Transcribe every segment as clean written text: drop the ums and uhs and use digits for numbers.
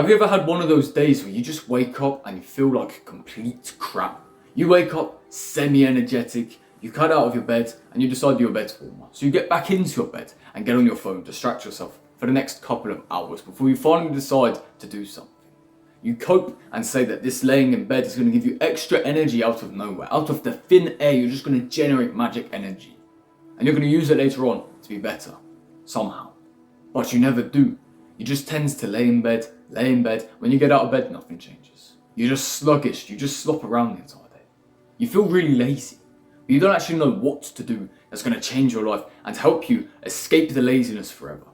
Have you ever had one of those days where you just wake up and you feel like complete crap? You wake up semi-energetic, you cut out of your bed and you decide your bed's warmer. So you get back into your bed and get on your phone, distract yourself for the next couple of hours before you finally decide to do something. You cope and say that this laying in bed is going to give you extra energy out of nowhere. Out of the thin air, you're just going to generate magic energy. And you're going to use it later on to be better, somehow. But you never do. You just tend to lay in bed. When you get out of bed, nothing changes. You're just sluggish, you just slop around the entire day. You feel really lazy, but you don't actually know what to do that's going to change your life and help you escape the laziness forever.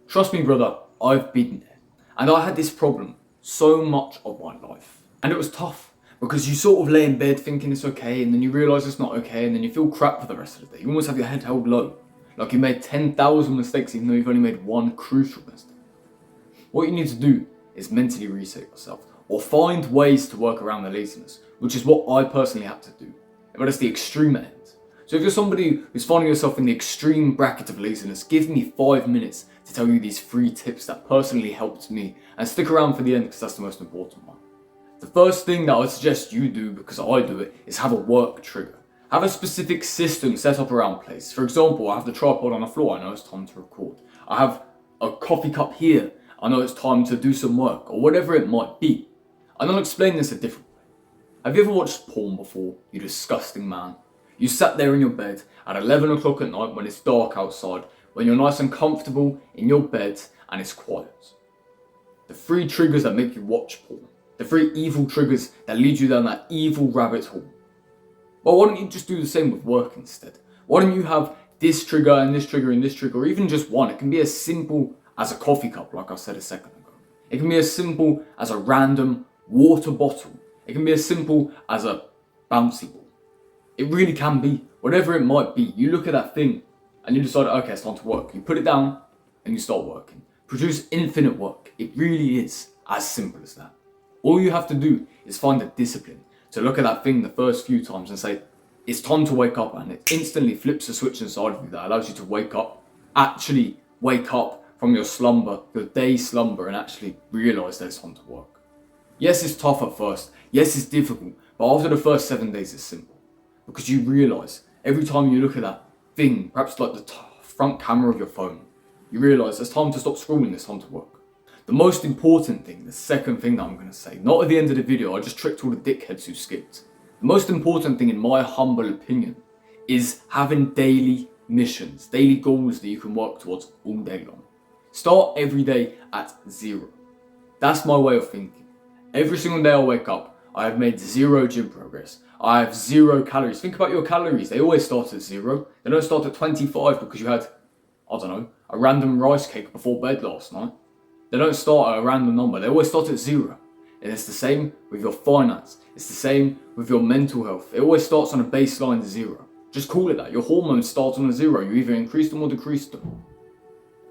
Trust me, brother, I've been there. And I had this problem so much of my life. And it was tough because you sort of lay in bed thinking it's okay, and then you realise it's not okay, and then you feel crap for the rest of the day. You almost have your head held low, like you made 10,000 mistakes even though you've only made one crucial mistake. What you need to do is mentally reset yourself, or find ways to work around the laziness, which is what I personally had to do. But it's the extreme end. So if you're somebody who's finding yourself in the extreme bracket of laziness, give me 5 minutes to tell you these 3 tips that personally helped me, and stick around for the end because that's the most important one. The first thing that I would suggest you do, because I do it, is have a work trigger. Have a specific system set up around place. For example, I have the tripod on the floor, I know it's time to record. I have a coffee cup here, I know it's time to do some work, or whatever it might be. And I'll explain this a different way. Have you ever watched porn before, you disgusting man? You sat there in your bed at 11 o'clock at night when it's dark outside, when you're nice and comfortable in your bed and it's quiet. The 3 triggers that make you watch porn. The 3 evil triggers that lead you down that evil rabbit hole. Well, why don't you just do the same with work instead? Why don't you have this trigger and this trigger and this trigger, or even just one? It can be as simple as a coffee cup, like I said a second ago. It can be as simple as a random water bottle. It can be as simple as a bouncy ball. It really can be. Whatever it might be, you look at that thing and you decide, okay, it's time to work. You put it down and you start working. Produce infinite work. It really is as simple as that. All you have to do is find the discipline to look at that thing the first few times and say, it's time to wake up, and it instantly flips a switch inside of you that allows you to wake up, actually wake up from your slumber, your day slumber, and actually realise that it's time to work. Yes, it's tough at first. Yes, it's difficult. But after the first 7 days, it's simple. Because you realise every time you look at that thing, perhaps like the front camera of your phone, you realise it's time to stop scrolling, it's time to work. The most important thing, the second thing that I'm going to say, not at the end of the video, I just tricked all the dickheads who skipped. The most important thing, in my humble opinion, is having daily missions, daily goals that you can work towards all day long. Start every day at 0. That's my way of thinking. Every single day I wake up, I have made 0 gym progress. I have 0 calories. Think about your calories. They always start at 0. They don't start at 25 because you had, I don't know, a random rice cake before bed last night. They don't start at a random number. They always start at 0. And it's the same with your finance. It's the same with your mental health. It always starts on a baseline 0. Just call it that. Your hormones start on a 0. You either increase them or decrease them.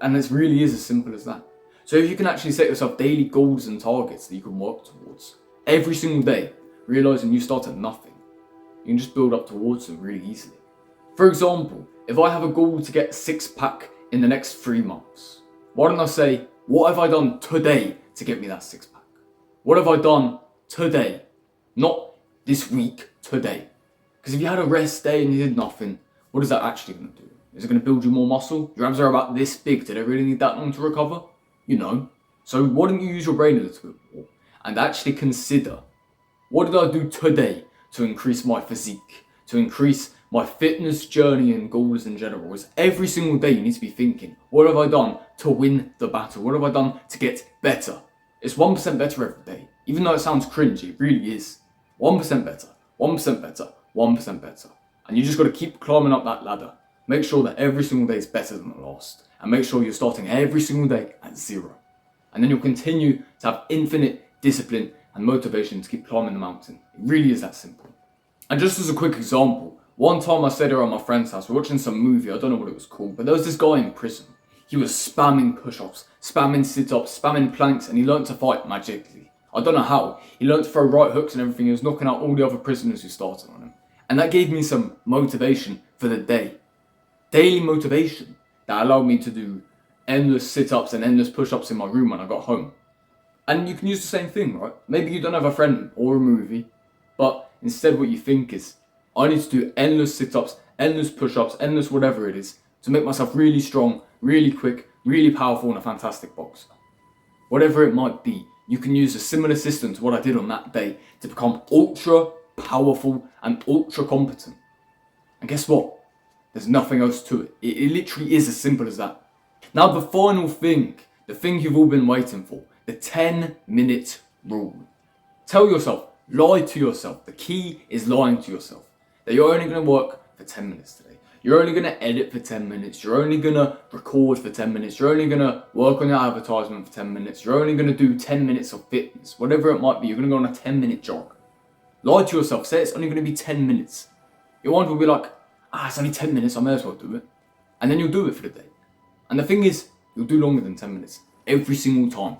And it really is as simple as that. So if you can actually set yourself daily goals and targets that you can work towards every single day, realising you start at nothing, you can just build up towards them really easily. For example, if I have a goal to get a 6-pack in the next 3 months, why don't I say, what have I done today to get me that 6-pack? What have I done today? Not this week, today. Because if you had a rest day and you did nothing, what is that actually going to do? Is it going to build you more muscle? Your abs are about this big. Do they really need that long to recover? You know. So why don't you use your brain a little bit more and actually consider, what did I do today to increase my physique, to increase my fitness journey and goals in general? Is every single day you need to be thinking, what have I done to win the battle? What have I done to get better? It's 1% better every day. Even though it sounds cringy, it really is. 1% better, 1% better, 1% better. And you just got to keep climbing up that ladder. Make sure that every single day is better than the last. And make sure you're starting every single day at 0. And then you'll continue to have infinite discipline and motivation to keep climbing the mountain. It really is that simple. And just as a quick example, one time I stayed around my friend's house, we were watching some movie, I don't know what it was called, but there was this guy in prison. He was spamming push-ups, spamming sit-ups, spamming planks, and he learned to fight magically. I don't know how. He learned to throw right hooks and everything. He was knocking out all the other prisoners who started on him. And that gave me some motivation for the day. Daily motivation that allowed me to do endless sit-ups and endless push-ups in my room when I got home. And you can use the same thing, right? Maybe you don't have a friend or a movie, but instead what you think is, I need to do endless sit-ups, endless push-ups, endless whatever it is, to make myself really strong, really quick, really powerful, and a fantastic boxer. Whatever it might be, you can use a similar system to what I did on that day to become ultra powerful and ultra competent. And guess what? There's nothing else to it. It literally is as simple as that. Now the final thing, the thing you've all been waiting for, the 10-minute rule. Tell yourself, lie to yourself. The key is lying to yourself. That you're only going to work for 10 minutes today. You're only going to edit for 10 minutes. You're only going to record for 10 minutes. You're only going to work on your advertisement for 10 minutes. You're only going to do 10 minutes of fitness. Whatever it might be, you're going to go on a 10-minute jog. Lie to yourself. Say it's only going to be 10 minutes. Your mind will be like, it's only 10 minutes. I may as well do it. And then you'll do it for the day. And the thing is, you'll do longer than 10 minutes every single time.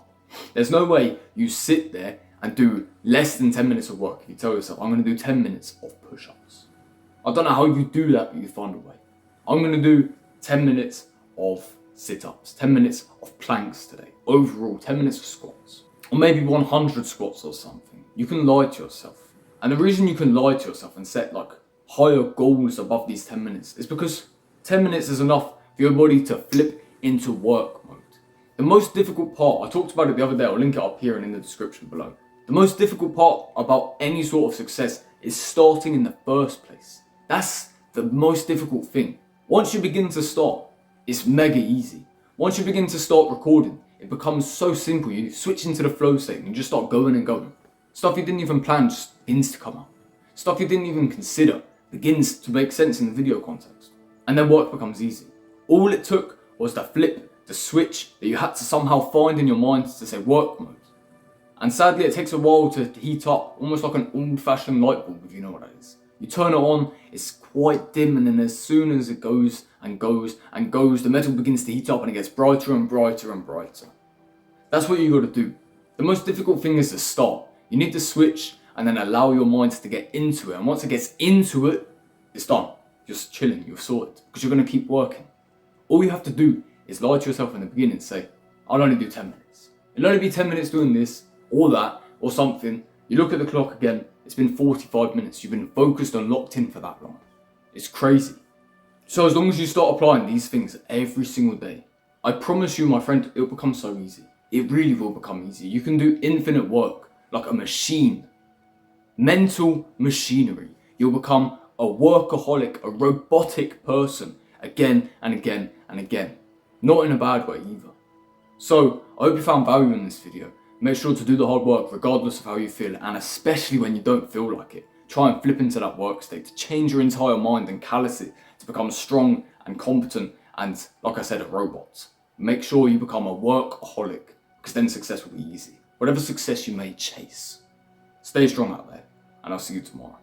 There's no way you sit there and do less than 10 minutes of work if you tell yourself, I'm going to do 10 minutes of push-ups. I don't know how you do that, but you find a way. I'm going to do 10 minutes of sit-ups, 10 minutes of planks today. Overall, 10 minutes of squats. Or maybe 100 squats or something. You can lie to yourself. And the reason you can lie to yourself and set like higher goals above these 10 minutes is because 10 minutes is enough for your body to flip into work mode. The most difficult part, I talked about it the other day, I'll link it up here and in the description below. The most difficult part about any sort of success is starting in the first place. That's the most difficult thing. Once you begin to start, it's mega easy. Once you begin to start recording, it becomes so simple. You switch into the flow state and you just start going and going. Stuff you didn't even plan just begins to come out. Stuff you didn't even consider begins to make sense in the video context. And then work becomes easy. All it took was the flip, the switch that you had to somehow find in your mind to say work mode. And sadly, it takes a while to heat up, almost like an old-fashioned light bulb, if you know what that is. You turn it on, it's quite dim, and then as soon as it goes and goes and goes, the metal begins to heat up and it gets brighter and brighter and brighter. That's what you got to do. The most difficult thing is to start. You need to switch and then allow your mind to get into it. And once it gets into it, it's done. You're just chilling, you're sorted, because you're going to keep working. All you have to do is lie to yourself in the beginning and say, I'll only do 10 minutes. It'll only be 10 minutes doing this, or that, or something. You look at the clock again, it's been 45 minutes. You've been focused and locked in for that long. It's crazy. So as long as you start applying these things every single day, I promise you, my friend, it'll become so easy. It really will become easy. You can do infinite work, like a machine. Mental machinery. You'll become a workaholic, a robotic person, again and again and again. Not in a bad way either. So, I hope you found value in this video. Make sure to do the hard work regardless of how you feel, and especially when you don't feel like it. Try and flip into that work state to change your entire mind and callous it to become strong and competent and, like I said, a robot. Make sure you become a workaholic, because then success will be easy. Whatever success you may chase. Stay strong out there, and I'll see you tomorrow.